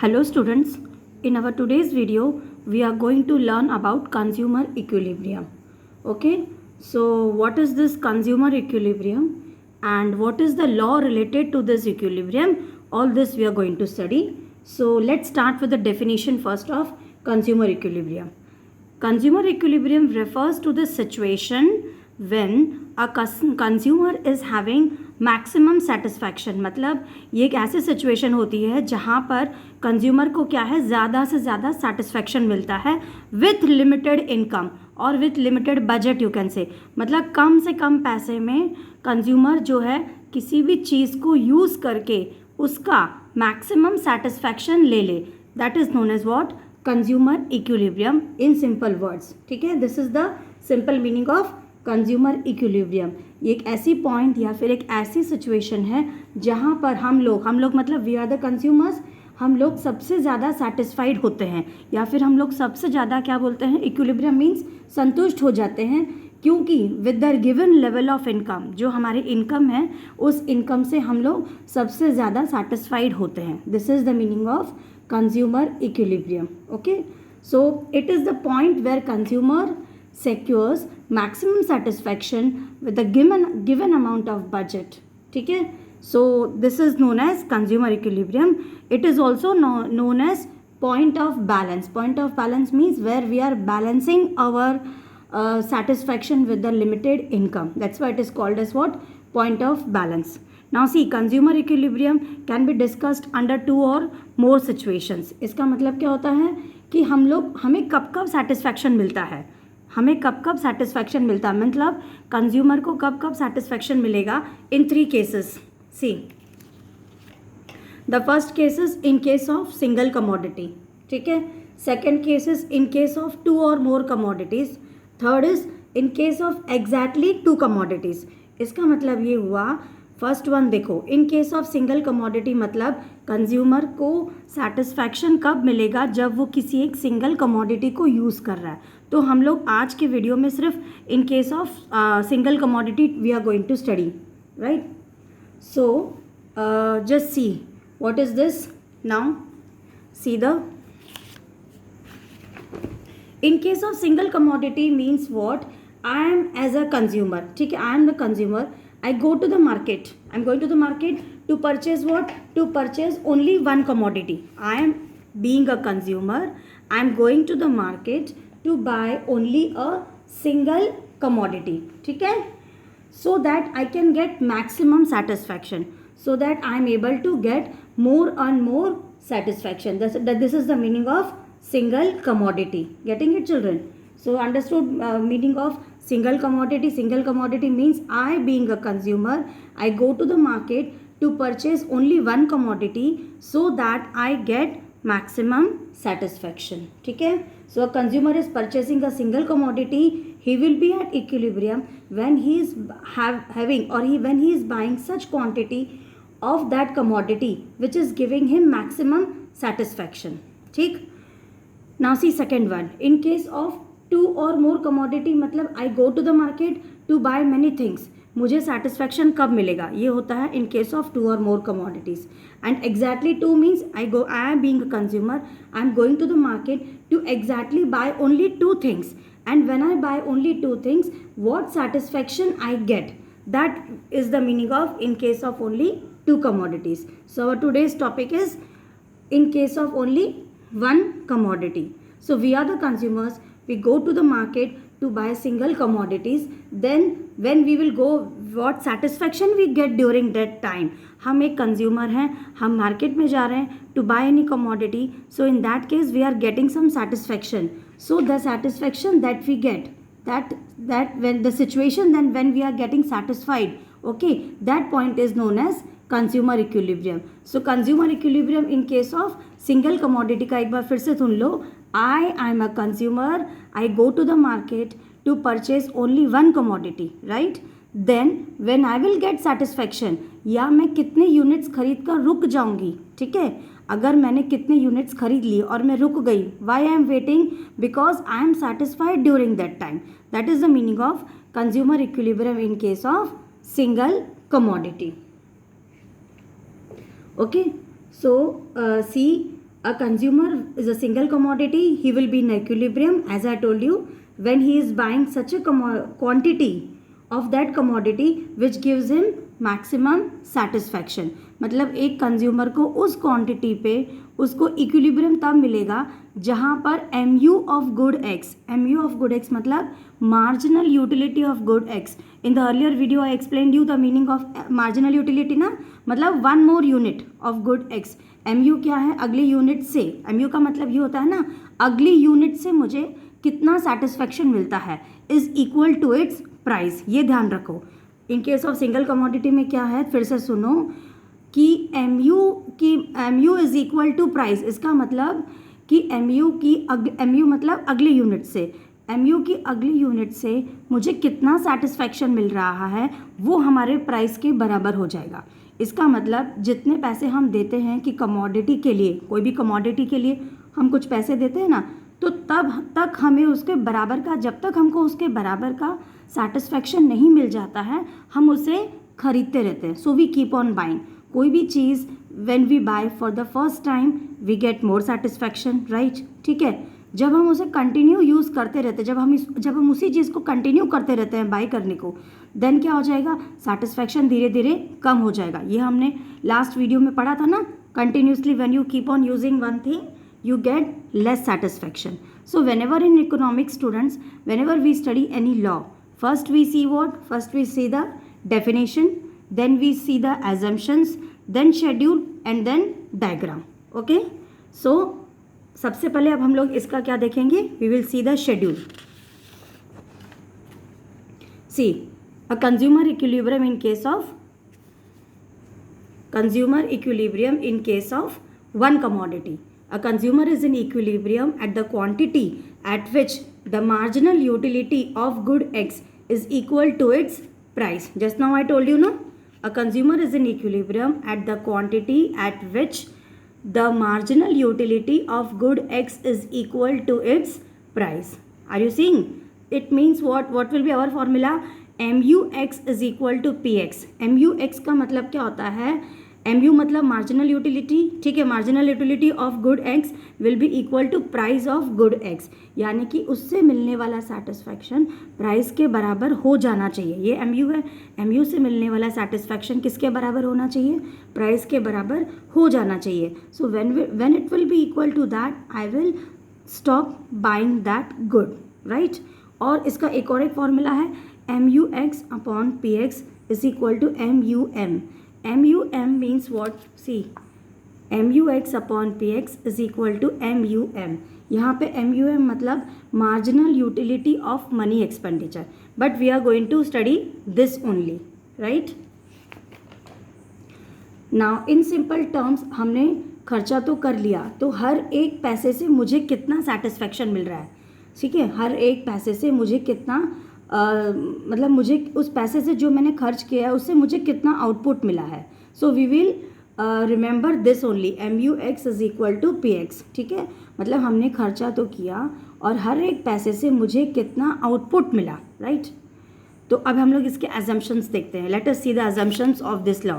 Hello students, in our today's video we are going to learn about consumer equilibrium. Okay, so what is this consumer equilibrium and what is the law related to this equilibrium? All this we are going to study. So let's start with the definition first of consumer equilibrium. Consumer equilibrium refers to the situation when a consumer is having maximum satisfaction, मतलब ये एक ऐसी situation होती है जहाँ पर consumer को क्या है, ज़्यादा से ज़्यादा सेटिस्फैक्शन मिलता है विथ लिमिटेड इनकम और with limited budget, you can से, मतलब कम से कम पैसे में कंज्यूमर जो है किसी भी चीज़ को यूज़ करके उसका मैक्सिमम सेटिस्फैक्शन ले ले. That is known as what, consumer equilibrium in simple words. ठीक है, this is the simple meaning of consumer equilibrium. ये एक ऐसी पॉइंट या फिर एक ऐसी सिचुएशन है जहाँ पर हम लोग मतलब वी आर द कंज्यूमर्स, हम लोग सबसे ज़्यादा सेटिस्फाइड होते हैं या फिर हम लोग सबसे ज़्यादा क्या बोलते हैं, इक्विलिब्रियम मीन्स संतुष्ट हो जाते हैं, क्योंकि with the given level of income, जो हमारी इनकम है उस इनकम से हम लोग सबसे ज़्यादा सेटिस्फाइड होते हैं. This is the meaning of consumer equilibrium. Okay, so it is the point where consumer secures maximum satisfaction with a given amount of budget. ठीक है, so this is known as consumer equilibrium. It is also known as point of balance. Point of balance means where we are balancing our satisfaction with the limited income. That's why it is called as what, point of balance. Now see, consumer equilibrium can be discussed under two or more situations. इसका मतलब क्या होता है कि हमें कब कब satisfaction मिलता है, हमें कब कब सेटिस्फैक्शन मिलता है, मतलब कंज्यूमर को कब कब सेटिस्फैक्शन मिलेगा. In three cases. See, the first cases in case of single commodity. ठीक है, second cases in case of two or more commodities, third is in case of exactly two commodities. इसका मतलब ये हुआ, फर्स्ट वन देखो, in case of single commodity मतलब consumer को satisfaction कब मिलेगा, जब वो किसी एक सिंगल कमोडिटी को यूज़ कर रहा है. तो हम लोग आज के वीडियो में सिर्फ in case of single commodity we are going to study, right. So just see what is this. Now see the, in case of single commodity means what, I am as a consumer. ठीक है, I am the consumer. I go to the market. I am going to the market to purchase what? To purchase only one commodity. I am being a consumer. I am going to the market to buy only a single commodity. ठीक है, so that I can get maximum satisfaction, so that I am able to get more and more satisfaction. This is the meaning of single commodity. Getting it, children? So understood meaning of single commodity. Single commodity means I being a consumer, I go to the market to purchase only one commodity so that I get maximum satisfaction. ठीक है, so a consumer is purchasing a single commodity, he will be at equilibrium when he is having or when he is buying such quantity of that commodity which is giving him maximum satisfaction. ठीक. Now see second one, in case of two or more commodity मतलब I go to the market to buy many things. मुझे satisfaction कब मिलेगा, ये होता है in case of two or more commodities. And exactly two means I am being a consumer, I am going to the market to exactly buy only two things. And when I buy only two things, what satisfaction I get, that is the meaning of in case of only two commodities. So our today's topic is in case of only one commodity. So we are the consumers, we go to the market to buy single commodities, then when we will go, what satisfaction we get during that time. हम एक consumer हैं, हम market में जा रहे हैं to buy any commodity, so in that case we are getting some satisfaction. So the satisfaction that we get, that when the situation, then when we are getting satisfied, okay, that point is known as consumer equilibrium. So consumer equilibrium in case of single commodity का एक बार फिर से सुन लो. I am a consumer, I go to the market to purchase only one commodity, right? Then when I will get satisfaction, या मैं कितने units खरीद कर रुक जाऊंगी. ठीक है, अगर मैंने कितने यूनिट्स खरीद लिए और मैं रुक गई, why I am waiting, because I am satisfied during that time. That is the meaning of consumer equilibrium in case of single commodity. Okay, so see, A consumer is a single commodity. He will be in equilibrium, as I told you, when he is buying such a quantity of that commodity which gives him maximum satisfaction. मतलब एक consumer को उस quantity पे उसको equilibrium तब मिलेगा जहाँ पर MU of good X, MU of good X मतलब marginal utility of good X. In the earlier video I explain you the meaning of marginal utility ना, मतलब one more unit of good X. MU क्या है? अगली unit से. MU का मतलब ये होता है ना, अगली यूनिट से मुझे कितना सेटिस्फेक्शन मिलता है, is equal to its price. ये ध्यान रखो. In case of single commodity में क्या है, फिर से सुनो कि MU is equal to price. इसका मतलब कि MU मतलब अगली यूनिट से, MU की अगली यूनिट से मुझे कितना सेटिस्फेक्शन मिल रहा है वो हमारे प्राइस के बराबर हो जाएगा. इसका मतलब जितने पैसे हम देते हैं कि कमोडिटी के लिए, कोई भी कमोडिटी के लिए हम कुछ पैसे देते हैं ना, तो तब तक हमें उसके बराबर का, जब तक हमको उसके बराबर का सेटिस्फेक्शन नहीं मिल जाता है, हम उसे खरीदते रहते हैं. So we keep on buying. कोई भी चीज़ when we buy for the first time we get more satisfaction, right. ठीक है. जब हम उसे कंटिन्यू यूज़ करते रहते हैं, जब हम उसी चीज़ को कंटिन्यू करते रहते हैं बाय करने को, देन क्या हो जाएगा, सेटिस्फेक्शन धीरे धीरे कम हो जाएगा. ये हमने लास्ट वीडियो में पढ़ा था ना. Continuously when you keep on using one thing you get less satisfaction. So whenever in economics students, whenever we study any law, first we see what? First we see the definition, then we see the assumptions, then schedule and then diagram. Okay? So सबसे पहले अब हम लोग इसका क्या देखेंगे? We will see the schedule. See, a consumer equilibrium in case of one commodity. A consumer is in equilibrium at the quantity at which the marginal utility of good X is equal to its price. Just now I told you, no? A consumer is in equilibrium at the quantity at which the marginal utility of good X is equal to its price. Are you seeing? It means what? What will be our formula? MUX is equal to PX. MUX का मतलब क्या होता है? MU मतलब marginal utility. ठीक है. Marginal utility of good X will be equal to price of good X, यानी कि उससे मिलने वाला सेटिस्फैक्शन प्राइस के बराबर हो जाना चाहिए. ये MU है. MU से मिलने वाला सेटिस्फैक्शन किसके बराबर होना चाहिए? प्राइस के बराबर हो जाना चाहिए. So when it will be equal to that I will stop buying that good, right. और इसका एक और फॉर्मूला है, MUX upon PX is equal to MUM. MUM means what? See, MUX upon PX is equal to MUM. यहाँ पे MUM मतलब marginal utility of money expenditure. But we are going to study this only, right? Now in simple terms हमने खर्चा तो कर लिया, तो हर एक पैसे से मुझे कितना satisfaction मिल रहा है. ठीक है. हर एक पैसे से मुझे कितना मतलब मुझे उस पैसे से जो मैंने खर्च किया है उससे मुझे कितना आउटपुट मिला है. So we will remember this only. MUX is equal to PX. ठीक है. मतलब हमने खर्चा तो किया और हर एक पैसे से मुझे कितना आउटपुट मिला, राइट. तो अब हम लोग इसके एजम्पशंस देखते हैं. Let us see the assumptions of this law.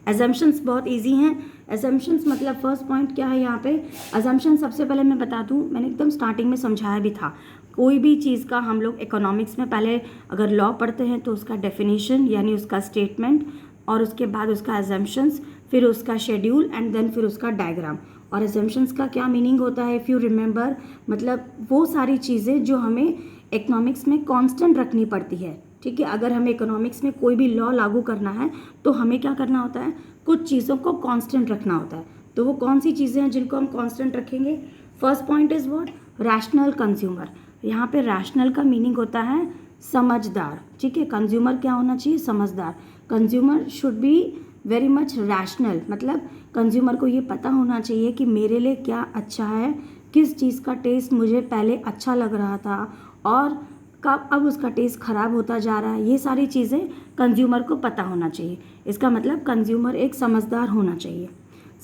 Assumptions बहुत ईजी हैं. एजम्पशंस मतलब फर्स्ट पॉइंट क्या है यहाँ पे? एजम्पशन सबसे पहले मैं बता दूँ, मैंने एकदम स्टार्टिंग में समझाया भी था. कोई भी चीज़ का हम लोग इकोनॉमिक्स में पहले अगर लॉ पढ़ते हैं तो उसका डेफिनेशन यानी उसका स्टेटमेंट, और उसके बाद उसका एजम्पशंस, फिर उसका शेड्यूल एंड देन फिर उसका डायग्राम. और एजम्पशंस का क्या मीनिंग होता है? इफ़ यू रिमेंबर, मतलब वो सारी चीज़ें जो हमें इकोनॉमिक्स में कांस्टेंट रखनी पड़ती है. ठीक है. अगर हमें इकोनॉमिक्स में कोई भी लॉ लागू करना है तो हमें क्या करना होता है? कुछ चीज़ों को कांस्टेंट रखना होता है. तो वो कौन सी चीज़ें हैं जिनको हम कांस्टेंट रखेंगे? First point is what? Rational consumer. यहाँ पे रैशनल का मीनिंग होता है समझदार. ठीक है. कंज्यूमर क्या होना चाहिए? समझदार. Consumer should be very much rational. मतलब कंज्यूमर को ये पता होना चाहिए कि मेरे लिए क्या अच्छा है, किस चीज़ का टेस्ट मुझे पहले अच्छा लग रहा था और कब अब उसका टेस्ट ख़राब होता जा रहा है. ये सारी चीज़ें कंज्यूमर को पता होना चाहिए. इसका मतलब कंज्यूमर एक समझदार होना चाहिए.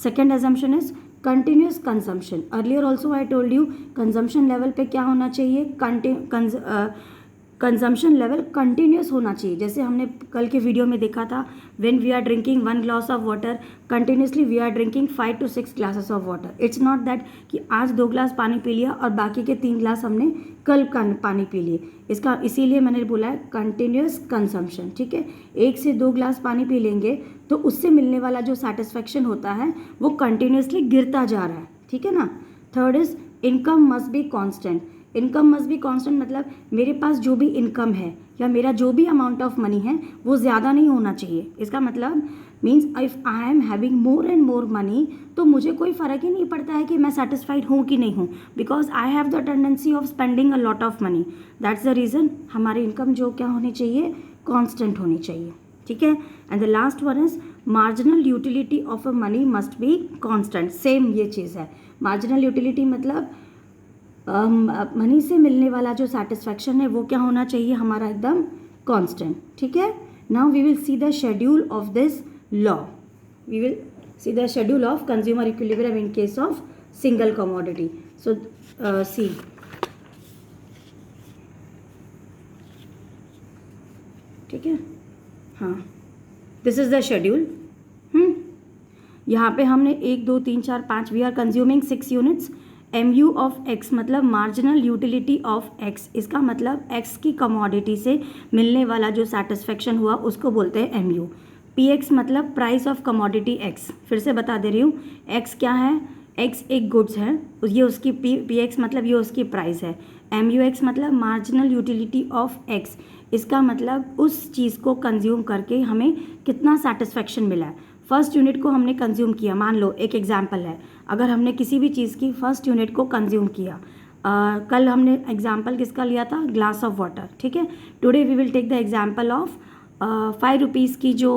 Second assumption is continuous consumption. Earlier also I told you consumption level पे क्या होना चाहिए? कंजम्पशन लेवल कंटिन्यूस होना चाहिए। जैसे हमने कल के वीडियो में देखा था, when we are drinking 1 glass of water continuously we are drinking 5 to 6 glasses of water. It's not that कि आज 2 ग्लास पानी पी लिया और बाकी के 3 ग्लास हमने कल का पानी पी लिए। इसका इसीलिए मैंने बोला है कंटिन्यूस कंजम्पशन, ठीक है। 1 से 2 ग्लास पानी पी लेंगे तो उससे मिलने वाला जो सेटिस्फेक्शन होता है वो कंटिन्यूसली गिरता जा रहा है, ठीक है ना। Third is income must B constant. Income must B constant मतलब मेरे पास जो भी इनकम है या मेरा जो भी अमाउंट ऑफ मनी है वो ज़्यादा नहीं होना चाहिए। इसका मतलब means if I am having more and more money तो मुझे कोई फ़र्क ही नहीं पड़ता है कि मैं सेटिस्फाइड हूँ कि नहीं हूँ, because I have the tendency of spending a lot of money. That's the reason हमारी इनकम जो क्या होनी चाहिए, कॉन्स्टेंट होनी चाहिए, ठीक है। And the last one is marginal utility of a money must be constant. Same ये चीज़ है, मार्जिनल यूटिलिटी मतलब मनी से मिलने वाला जो सेटिस्फैक्शन है वो क्या होना चाहिए, हमारा एकदम कांस्टेंट, ठीक है। Now we will see the schedule of this law. We will see the schedule of consumer equilibrium in case of single commodity. So see, ठीक है, हाँ, दिस इज द शेड्यूल। यहाँ पे हमने 1 2 3 4 5 we are consuming 6 units. MU of X मतलब marginal utility of X, इसका मतलब X की कमोडिटी से मिलने वाला जो सेटिस्फेक्शन हुआ उसको बोलते हैं MU। PX मतलब प्राइस ऑफ कमोडिटी X। फिर से बता दे रही हूँ, X क्या है, X एक गुड्स है, ये उसकी PX मतलब ये उसकी प्राइस है। MUX मतलब मार्जिनल यूटिलिटी ऑफ X, इसका मतलब उस चीज़ को कंज्यूम करके हमें कितना सेटिस्फेक्शन मिला है। फर्स्ट यूनिट को हमने कंज्यूम किया, मान लो एक एग्जांपल है, अगर हमने किसी भी चीज़ की फर्स्ट यूनिट को कंज्यूम किया, कल हमने एग्जांपल किसका लिया था, ग्लास ऑफ वाटर, ठीक है। Today we will take the example of 5 rupees की जो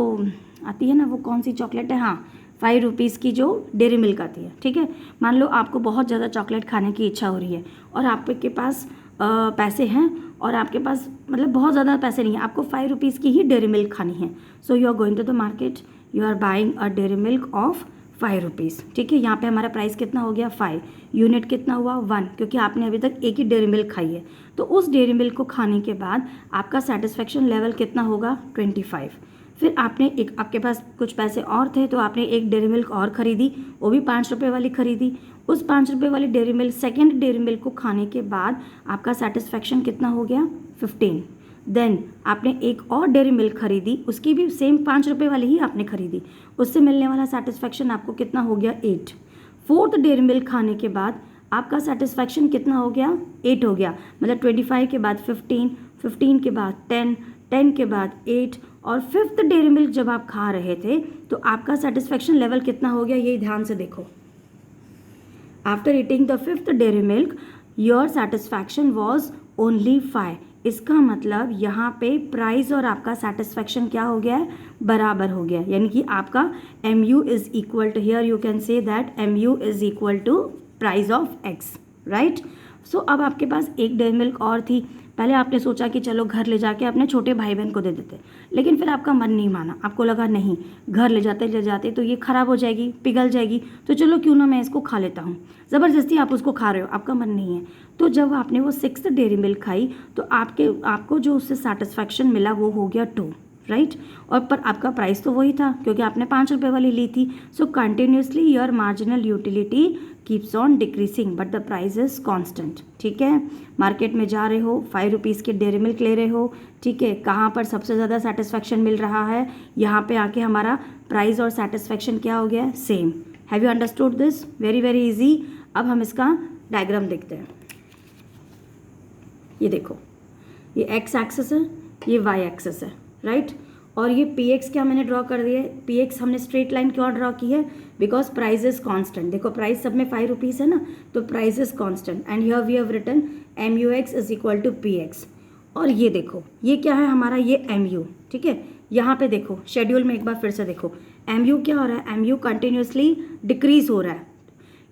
आती है ना, वो कौन सी चॉकलेट है, हाँ 5 रुपीज़ की जो डेयरी मिल्क आती है, ठीक है। मान लो आपको बहुत ज़्यादा चॉकलेट खाने की इच्छा हो रही है और आपके पास पैसे हैं और आपके पास मतलब बहुत ज़्यादा पैसे नहीं है, आपको 5 रुपीज़ की ही डेयरी मिल्क खानी है। So you are going to the market, you are buying a Dairy Milk of 5 rupees, ठीक है। यहाँ पे हमारा प्राइस कितना हो गया 5, यूनिट कितना हुआ 1, क्योंकि आपने अभी तक एक ही डेयरी मिल्क खाई है। तो उस डेयरी मिल्क को खाने के बाद आपका सेटिस्फेक्शन लेवल कितना होगा 25। फिर आपने एक, आपके पास कुछ पैसे और थे तो आपने एक डेयरी मिल्क और ख़रीदी, वो भी 5 रुपये वाली ख़रीदी। उस 5 रुपये वाली dairy milk, second dairy milk को खाने के बाद आपका सेटिस्फेक्शन कितना हो गया 15। देन आपने एक और डेयरी मिल्क खरीदी, उसकी भी सेम 5 रुपये वाली ही आपने खरीदी, उससे मिलने वाला सेटिस्फेक्शन आपको कितना हो गया 8। फोर्थ डेयरी मिल्क खाने के बाद आपका सेटिस्फेक्शन कितना हो गया 8 हो गया, मतलब 25 के बाद 15, 15 के बाद 10, 10 के बाद 8, और फिफ्थ डेयरी मिल्क जब आप खा रहे थे तो आपका सेटिस्फेक्शन लेवल कितना हो गया, ये ध्यान से देखो। After eating the fifth dairy milk your satisfaction was only 5। इसका मतलब यहाँ पे प्राइस और आपका सेटिस्फैक्शन क्या हो गया है, बराबर हो गया, यानी कि आपका MU is equal to, here you can say that MU is equal to price of X, right. So अब आपके पास एक डेयरी मिल्क और थी, पहले आपने सोचा कि चलो घर ले जाके अपने छोटे भाई बहन को दे देते, लेकिन फिर आपका मन नहीं माना, आपको लगा नहीं घर ले जाते तो ये ख़राब हो जाएगी, पिघल जाएगी, तो चलो क्यों ना मैं इसको खा लेता हूँ। ज़बरदस्ती आप उसको खा रहे हो, आपका मन नहीं है। तो जब आपने वो 6th डेयरी मिल्क खाई तो आपको जो उससे सेटिस्फैक्शन मिला वो हो गया 2, राइट। और पर आपका प्राइस तो वही था क्योंकि आपने 5 रुपये वाली ली थी। So continuously your marginal utility keeps on decreasing but the price is constant, ठीक है। मार्केट में जा रहे हो, 5 रुपीज़ के डेयरी मिल्क ले रहे हो, ठीक है। कहाँ पर सबसे ज़्यादा सेटिस्फैक्शन मिल रहा है, यहाँ पे आके हमारा प्राइस और सेटिस्फैक्शन क्या हो गया, same. Have you understood this, very very easy. अब हम इसका डायग्राम देखते हैं। ये देखो, ये x एक्सिस है, ये y एक्सिस है, राइट। और ये px क्या मैंने ड्रॉ कर दिया है, px हमने स्ट्रेट लाइन क्यों ड्रॉ की है, बिकॉज प्राइस इज कांस्टेंट। देखो प्राइस सब में 5 रुपीज़ है ना, तो price is constant and here we have written MUX is equal to px। और ये देखो, ये क्या है हमारा, ये MU, ठीक है। यहाँ पे देखो शेड्यूल में एक बार फिर से देखो, MU क्या हो रहा है, MU कंटिन्यूसली डिक्रीज हो रहा है,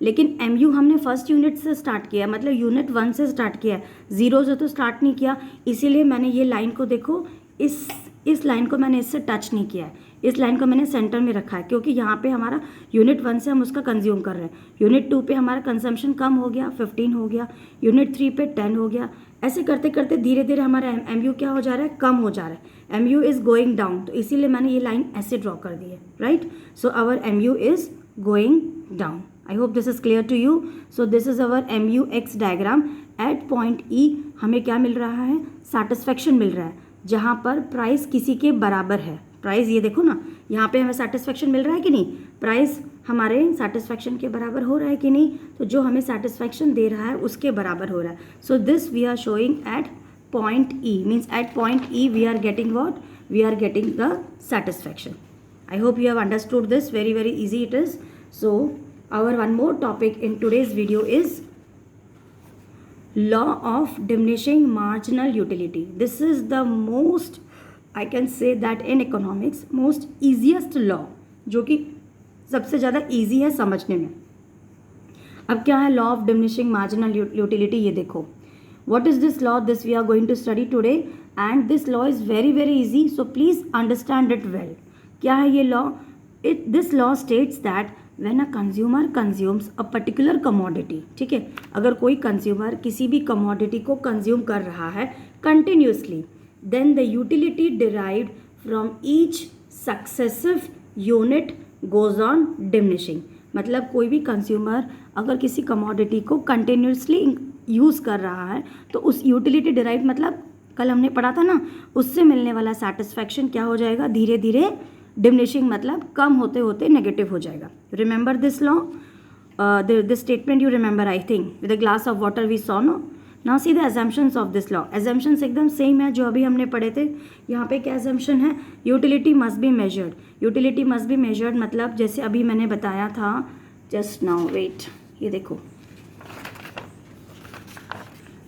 लेकिन MU हमने फर्स्ट यूनिट से स्टार्ट किया, मतलब यूनिट 1 से स्टार्ट किया, 0 से तो स्टार्ट नहीं किया। इसीलिए मैंने ये लाइन को देखो, इस लाइन को मैंने इससे टच नहीं किया है, इस लाइन को मैंने सेंटर में रखा है क्योंकि यहाँ पे हमारा यूनिट 1 से हम उसका कंज्यूम कर रहे हैं, यूनिट 2 पे हमारा कंजम्पशन कम हो गया 15 हो गया, यूनिट 3 पे 10 हो गया, ऐसे करते करते धीरे धीरे हमारा MU क्या हो जा रहा है, कम हो जा रहा है, MU इज़ गोइंग डाउन, तो इसीलिए मैंने ये लाइन ऐसे ड्रॉ कर दी है, right. So our MU is going down. I hope this is clear to you. So this is our MUX diagram. At point E हमें क्या मिल रहा है, सेटिस्फैक्शन मिल रहा है, जहाँ पर प्राइस किसी के बराबर है। प्राइस ये देखो ना, यहाँ पे हमें सेटिस्फैक्शन मिल रहा है कि नहीं, प्राइस हमारे सेटिस्फैक्शन के बराबर हो रहा है कि नहीं, तो जो हमें सेटिस्फैक्शन दे रहा है उसके बराबर हो रहा है। So this we are showing at point E, means at point E we are getting what, we are getting the satisfaction. I hope you have understood this. Very very easy it is. So our one more topic in today's video is law of diminishing marginal utility. This is the most, I can say that in economics, most easiest law, जो कि सबसे ज़्यादा easy है समझने में। अब क्या है law of diminishing marginal utility, ये देखो। What is this law? This we are going to study today, and this law is very very easy. So please understand it well. क्या है ये law? This law states that when a consumer consumes a particular commodity, ठीक है, अगर कोई consumer किसी भी commodity को कंज्यूम कर रहा है continuously, then the utility derived from each successive unit goes on diminishing. मतलब कोई भी कंज्यूमर अगर किसी कमोडिटी को कंटिन्यूसली यूज़ कर रहा है तो उस यूटिलिटी डिराइव्ड, मतलब कल हमने पढ़ा था ना, उससे मिलने वाला सेटिस्फैक्शन क्या हो जाएगा, धीरे धीरे डिमिनिशिंग, मतलब कम होते होते नेगेटिव हो जाएगा। Remember this law, this statement you remember I think, with a glass of water we saw no. Now see the assumptions of this law. Assumptions एकदम सेम है जो अभी हमने पढ़े थे। यहाँ पे क्या अजम्पशन है, utility must be measured. Utility must be measured मतलब जैसे अभी मैंने बताया था, जस्ट नाउ वेट, ये देखो,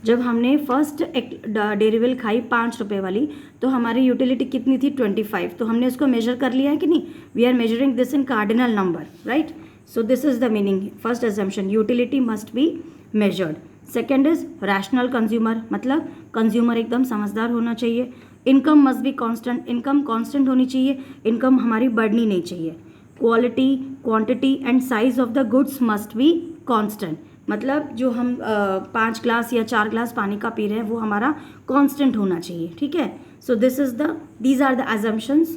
जब हमने फर्स्ट एक डेरिवेल खाई 5 रुपये वाली, तो हमारी यूटिलिटी कितनी थी, 25। तो हमने उसको मेजर कर लिया है कि नहीं, we are measuring this in cardinal number, right. So this is the meaning, first assumption, utility must be measured. Second is rational consumer, मतलब कंज्यूमर एकदम समझदार होना चाहिए। Income must be constant, income constant होनी चाहिए, इनकम हमारी बढ़नी नहीं चाहिए। Quality, quantity and size of the goods must be constant, मतलब जो हम 5 ग्लास या 4 ग्लास पानी का पी रहे हैं वो हमारा कांस्टेंट होना चाहिए, ठीक है। So these are the assumptions,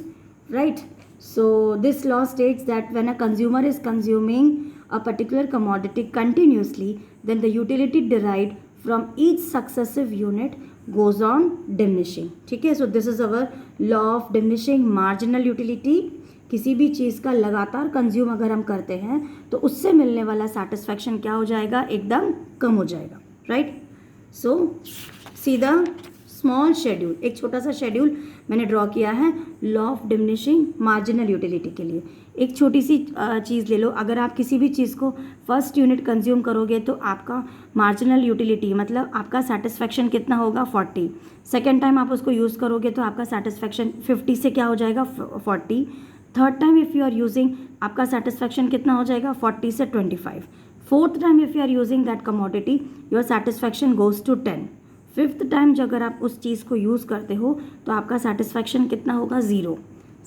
right. So this law states that when a consumer is consuming a particular commodity continuously, then the utility derived from each successive unit goes on diminishing, ठीक है। So this is our law of diminishing marginal utility. किसी भी चीज़ का लगातार consume अगर हम करते हैं तो उससे मिलने वाला सेटिस्फैक्शन क्या हो जाएगा, एकदम कम हो जाएगा, राइट। सो सीधा स्मॉल शेड्यूल, एक छोटा सा शेड्यूल मैंने ड्रॉ किया है law of diminishing marginal utility के लिए। एक छोटी सी चीज़ ले लो, अगर आप किसी भी चीज़ को फर्स्ट यूनिट कंज्यूम करोगे तो आपका मार्जिनल यूटिलिटी, मतलब आपका सेटिस्फैक्शन कितना होगा, 40। सेकेंड टाइम आप उसको यूज़ करोगे तो आपका सेटिस्फैक्शन 50 से क्या हो जाएगा, 40। Third time if you are using, आपका सेटिस्फैक्शन कितना हो जाएगा, 40 से 25। Fourth time if you are using that commodity, your satisfaction goes to 10। Fifth time जो अगर आप उस चीज़ को यूज़ करते हो तो आपका सेटिस्फैक्शन कितना होगा, 0।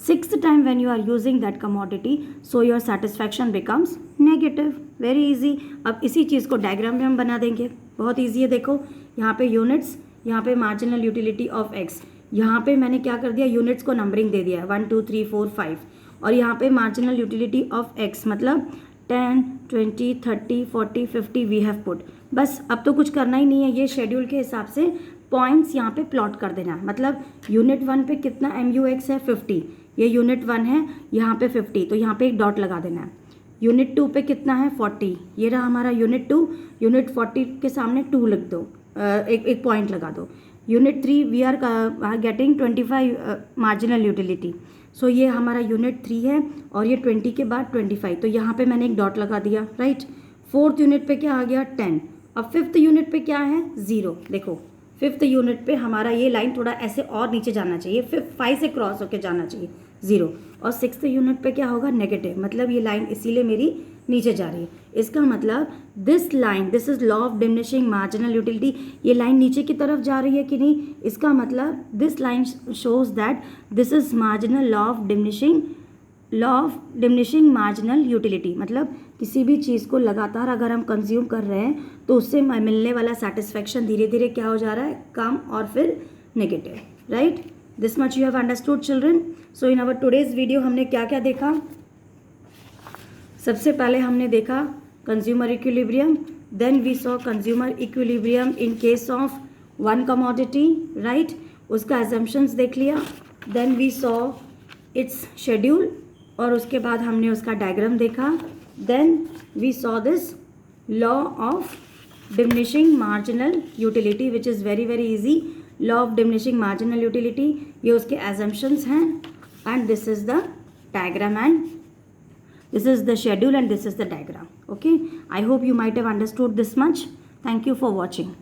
Sixth time when you are using that commodity, so your satisfaction becomes negative. Very easy. अब इसी चीज़ को डायग्राम में हम बना देंगे, बहुत ईजी है। देखो यहाँ पे यूनिट्स, यहाँ पे मार्जिनल यूटिलिटी ऑफ एक्स, यहाँ पे मैंने क्या कर दिया, यूनिट्स को नंबरिंग दे दिया है 1 2 3 4 5, और यहाँ पे मार्जिनल यूटिलिटी ऑफ एक्स मतलब 10 20 30 40 50 वी हैव पुट। बस अब तो कुछ करना ही नहीं है, ये शेड्यूल के हिसाब से पॉइंट्स यहाँ पे प्लॉट कर देना है। मतलब यूनिट 1 पे कितना MUX है, 50, ये यूनिट 1 है, यहाँ पे 50, तो यहाँ पे एक डॉट लगा देना है। यूनिट 2 पे कितना है, 40, ये रहा हमारा यूनिट 2, यूनिट 40 के सामने 2 लिख दो, एक पॉइंट लगा दो। Unit 3 we are getting 25 marginal utility, so ये हमारा यूनिट 3 है, और ये 20 के बाद 25, तो यहाँ पे मैंने एक डॉट लगा दिया, राइट। फोर्थ यूनिट पे क्या आ गया, 10। अब फिफ्थ यूनिट पे क्या है, 0। देखो फिफ्थ यूनिट पे हमारा ये लाइन थोड़ा ऐसे और नीचे जाना चाहिए, 5 से क्रॉस होकर जाना चाहिए, 0। और सिक्स्थ यूनिट पे क्या होगा, नेगेटिव, मतलब ये लाइन इसीलिए मेरी नीचे जा रही है। इसका मतलब this line, this is law of diminishing marginal utility, ये लाइन नीचे की तरफ जा रही है कि नहीं, इसका मतलब this line shows that this is marginal law of diminishing law of diminishing marginal utility, मतलब किसी भी चीज़ को लगातार अगर हम कंज्यूम कर रहे हैं तो उससे मिलने वाला सेटिस्फैक्शन धीरे धीरे क्या हो जा रहा है, कम और फिर negative, right. This much you have understood children. So in our today's video हमने क्या क्या देखा। सबसे पहले हमने देखा consumer equilibrium, then we saw consumer equilibrium in case of one commodity, right, उसका एजम्पशंस देख लिया। Then we saw its schedule, और उसके बाद हमने उसका डायग्राम देखा। Then we saw this law of diminishing marginal utility which is very very easy. Law of diminishing marginal utility, ये उसके एजम्पशंस हैं, and this is the diagram and this is the schedule and this is the diagram. Okay, I hope you might have understood this much. Thank you for watching.